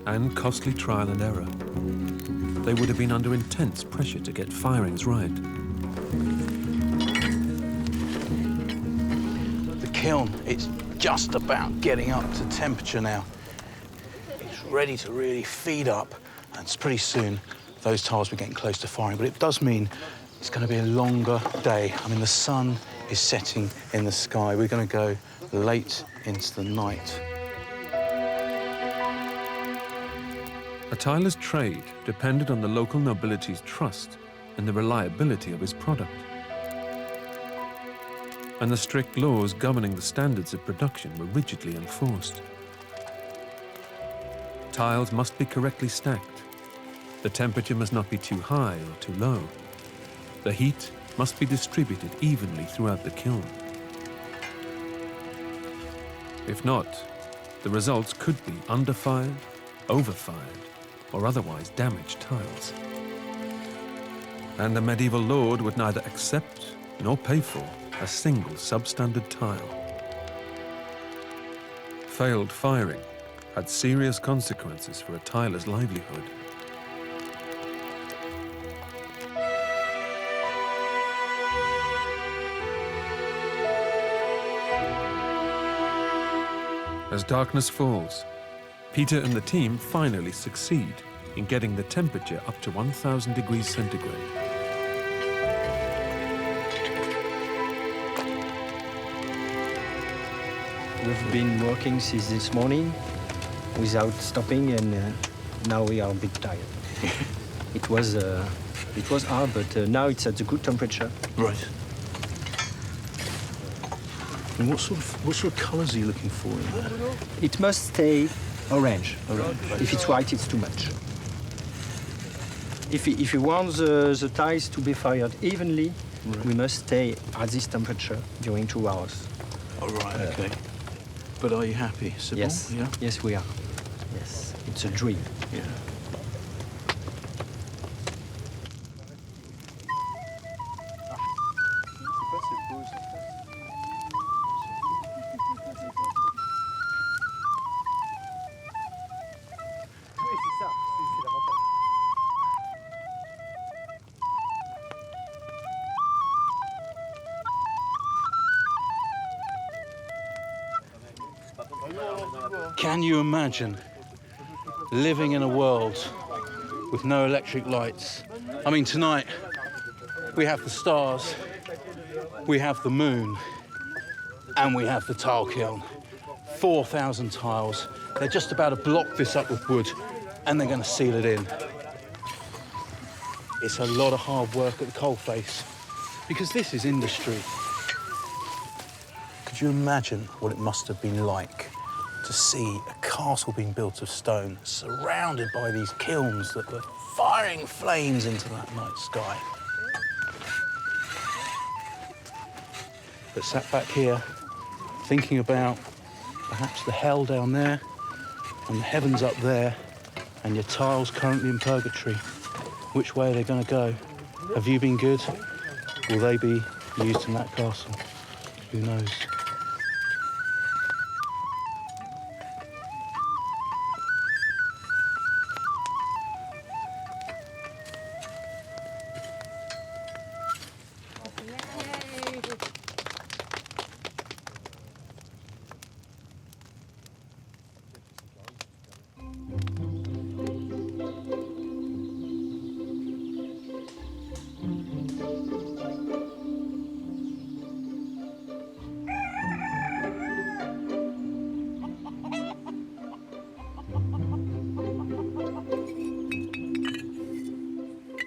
Speaker 1: and costly trial and error. They would have been under intense pressure to get firings right.
Speaker 2: The kiln, it's just about getting up to temperature now. It's ready to really feed up, and pretty soon those tiles will be getting close to firing, but it does mean it's going to be a longer day. I mean, the sun is setting in the sky. We're going to go late into the night.
Speaker 1: A tiler's trade depended on the local nobility's trust and the reliability of his product. And the strict laws governing the standards of production were rigidly enforced. Tiles must be correctly stacked. The temperature must not be too high or too low. The heat must be distributed evenly throughout the kiln. If not, the results could be underfired, overfired, or otherwise damaged tiles. And the medieval lord would neither accept nor pay for a single substandard tile. Failed firing had serious consequences for a tiler's livelihood. As darkness falls, Peter and the team finally succeed in getting the temperature up to 1,000 degrees centigrade.
Speaker 12: We've been working since this morning without stopping, and now we are a bit tired. It was hard, but now it's at a good temperature.
Speaker 2: Right. And what sort of colours are you looking for in there?
Speaker 12: It must stay orange. If it's white, it's too much. If you want the tiles to be fired evenly, we must stay at this temperature during 2 hours.
Speaker 2: Oh, right, okay. But are you happy, Sybil?
Speaker 12: Yes,
Speaker 2: Yeah?
Speaker 12: yes, we are. Yes, it's a dream.
Speaker 2: Yeah. Can you imagine living in a world with no electric lights? I mean, tonight we have the stars, we have the moon, and we have the tile kiln. 4,000 tiles. They're just about to block this up with wood, and they're going to seal it in. It's a lot of hard work at the coalface, because this is industry. Could you imagine what it must have been like to see a castle being built of stone, surrounded by these kilns that were firing flames into that night sky? But sat back here, thinking about perhaps the hell down there and the heavens up there, and your tiles currently in purgatory. Which way are they going to go? Have you been good? Will they be used in that castle? Who knows?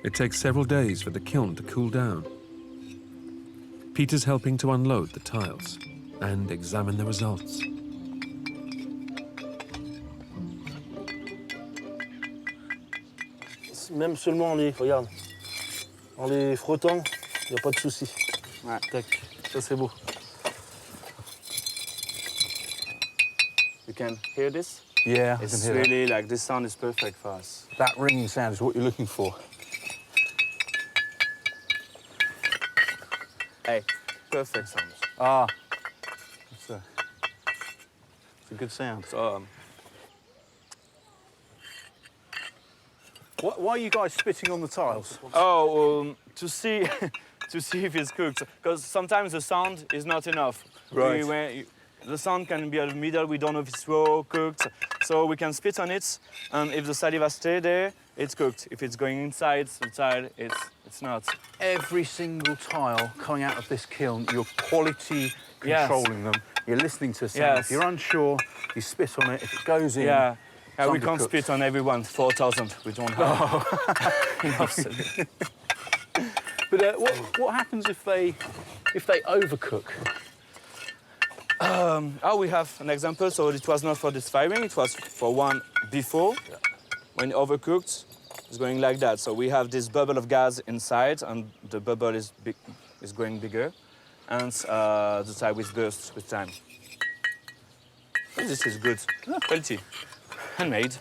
Speaker 1: It takes several days for the kiln to cool down. Peter's helping to unload the tiles and examine the results.
Speaker 5: Même seulement en les, regarde, en les frottant, il n'y a pas de souci. Ouais. Tac, ça c'est beau. You can hear this?
Speaker 2: Yeah, I can
Speaker 8: It's
Speaker 2: hear that.
Speaker 8: really like this sound is perfect for us.
Speaker 2: That ringing sound is what you're looking for.
Speaker 8: Hey, perfect sound.
Speaker 2: Ah, it's a good sound.
Speaker 8: So,
Speaker 2: Why are you guys spitting on the tiles?
Speaker 8: to see to see if it's cooked, because sometimes the sound is not enough.
Speaker 2: Right.
Speaker 8: The sound can be in the middle. We don't know if it's raw or cooked, so we can spit on it, and if the saliva stays there, it's cooked. If it's going inside the tile, it's not.
Speaker 2: Every single tile coming out of this kiln, you're quality controlling them. You're listening to sound.
Speaker 8: Yes.
Speaker 2: If you're unsure, you spit on it. If it goes in,
Speaker 8: Yeah. We
Speaker 2: somebody
Speaker 8: can't
Speaker 2: cooks.
Speaker 8: spit on everyone. 4,000. We don't have. Absolutely.
Speaker 2: But what happens if they overcook?
Speaker 8: We have an example. So it was not for this firing. It was for one before. When overcooked, it's going like that. So we have this bubble of gas inside, and the bubble is going bigger, and the tile will burst with time. And this is good quality, handmade.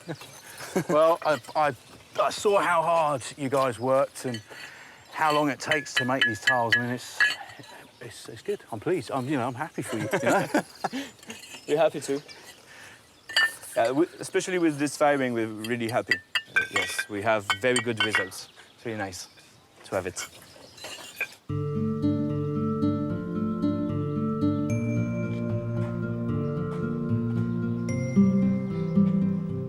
Speaker 2: Well, I saw how hard you guys worked and how long it takes to make these tiles. I mean, it's good. I'm pleased. I'm happy for you. You know?
Speaker 8: We're happy too. Especially with this firing, we're really happy. Yes, we have very good results. It's really nice to have it.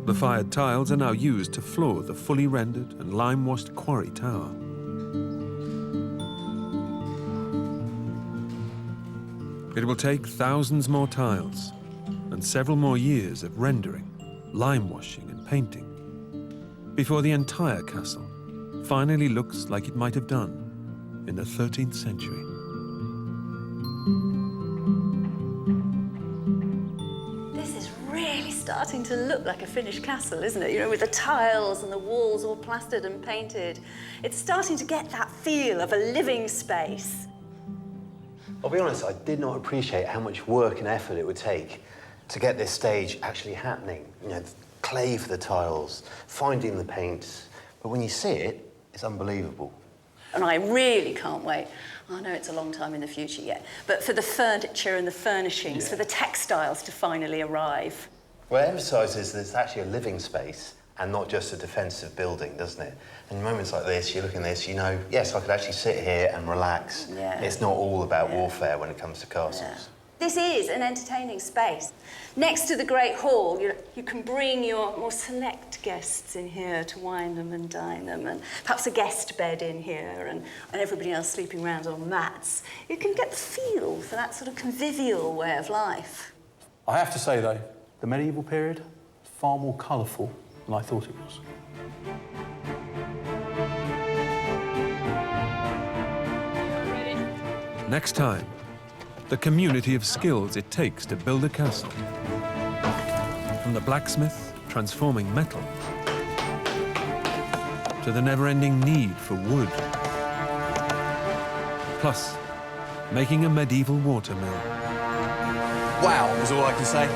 Speaker 1: The fired tiles are now used to floor the fully rendered and lime-washed Quarry Tower. It will take thousands more tiles and several more years of rendering, lime washing and painting before the entire castle finally looks like it might have done in the 13th century.
Speaker 4: This is really starting to look like a finished castle, isn't it? You know, with the tiles and the walls all plastered and painted. It's starting to get that feel of a living space.
Speaker 11: I'll be honest, I did not appreciate how much work and effort it would take to get this stage actually happening. You know, clay for the tiles, finding the paints. But when you see it, it's unbelievable.
Speaker 4: And I really can't wait. I know it's a long time in the future yet, but for the furniture and the furnishings, for the textiles to finally arrive.
Speaker 11: Well, it emphasises that it's actually a living space and not just a defensive building, doesn't it? And in moments like this, you look at this, you know, yes, I could actually sit here and relax.
Speaker 4: Yeah.
Speaker 11: It's not all about warfare when it comes to castles.
Speaker 4: Yeah. This is an entertaining space. Next to the Great Hall, you can bring your more select guests in here to wine them and dine them, and perhaps a guest bed in here, and everybody else sleeping around on mats. You can get the feel for that sort of convivial way of life.
Speaker 2: I have to say, though, the medieval period, far more colourful than I thought it was.
Speaker 1: Next time, the community of skills it takes to build a castle. From the blacksmith transforming metal to the never-ending need for wood. Plus, making a medieval watermill.
Speaker 2: Wow, is all I can say.